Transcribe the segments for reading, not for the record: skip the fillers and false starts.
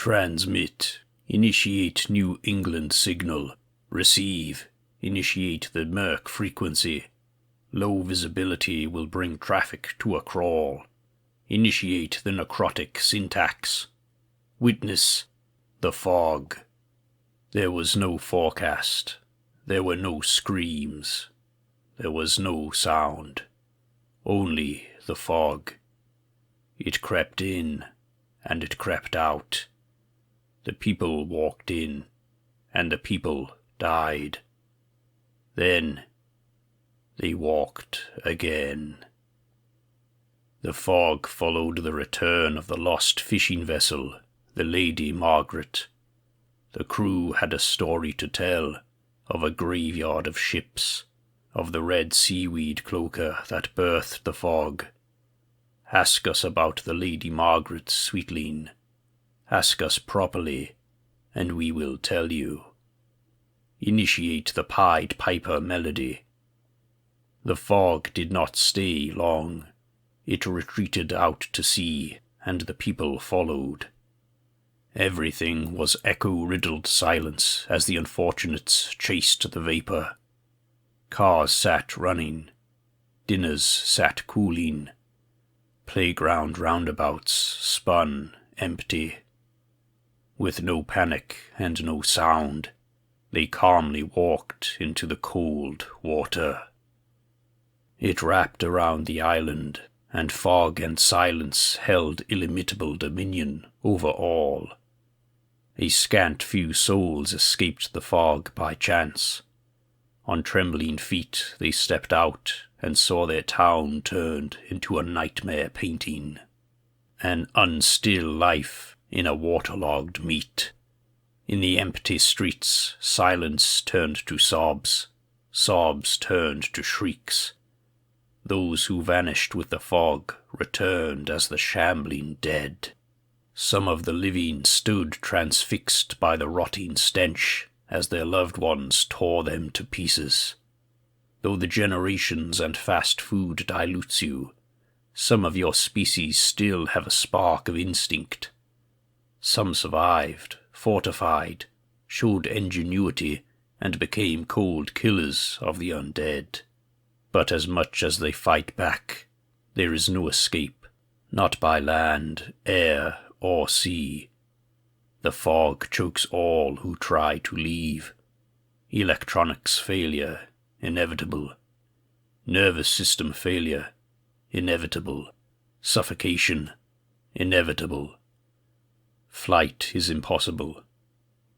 Transmit. Initiate New England signal. Receive. Initiate the Merc frequency. Low visibility will bring traffic to a crawl. Initiate the necrotic syntax. Witness the fog. There was no forecast. There were no screams. There was no sound. Only the fog. It crept in, and it crept out. The people walked in, and the people died. Then they walked again. The fog followed the return of the lost fishing vessel, the Lady Margaret. The crew had a story to tell of a graveyard of ships, of the red seaweed cloaker that birthed the fog. Ask us about the Lady Margaret, sweetling. Ask us properly, and we will tell you. Initiate the Pied Piper melody. The fog did not stay long. It retreated out to sea, and the people followed. Everything was echo-riddled silence as the unfortunates chased the vapour. Cars sat running. Dinners sat cooling. Playground roundabouts spun empty. With no panic and no sound, they calmly walked into the cold water. It wrapped around the island, and fog and silence held illimitable dominion over all. A scant few souls escaped the fog by chance. On trembling feet they stepped out and saw their town turned into a nightmare painting. An unstill life in a waterlogged meat. In the empty streets, silence turned to sobs. Sobs turned to shrieks. Those who vanished with the fog returned as the shambling dead. Some of the living stood transfixed by the rotting stench as their loved ones tore them to pieces. Though the generations and fast food dilutes you, some of your species still have a spark of instinct. Some survived, fortified, showed ingenuity, and became cold killers of the undead. But as much as they fight back, there is no escape, not by land, air, or sea. The fog chokes all who try to leave. Electronics failure, inevitable. Nervous system failure, inevitable. Suffocation, inevitable. Flight is impossible.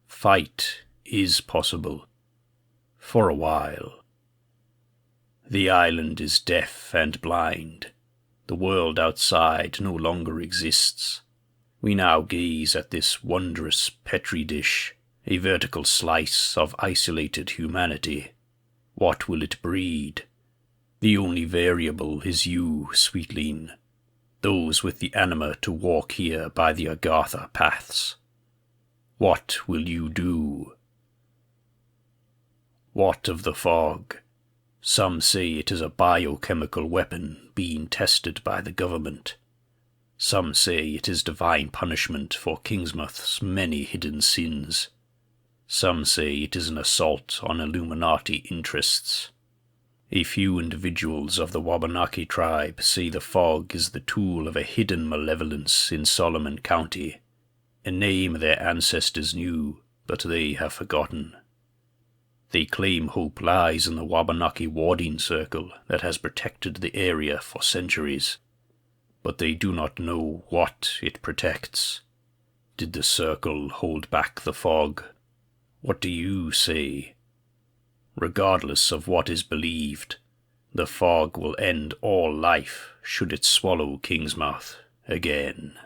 Fight is possible. For a while. The island is deaf and blind. The world outside no longer exists. We now gaze at this wondrous petri dish, a vertical slice of isolated humanity. What will it breed? The only variable is you, sweetling. Those with the anima to walk here by the Agartha paths. What will you do? What of the fog? Some say it is a biochemical weapon being tested by the government. Some say it is divine punishment for Kingsmouth's many hidden sins. Some say it is an assault on Illuminati interests. A few individuals of the Wabanaki tribe say the fog is the tool of a hidden malevolence in Solomon County, a name their ancestors knew, but they have forgotten. They claim hope lies in the Wabanaki warding circle that has protected the area for centuries, but they do not know what it protects. Did the circle hold back the fog? What do you say? Regardless of what is believed, the fog will end all life should it swallow Kingsmouth again.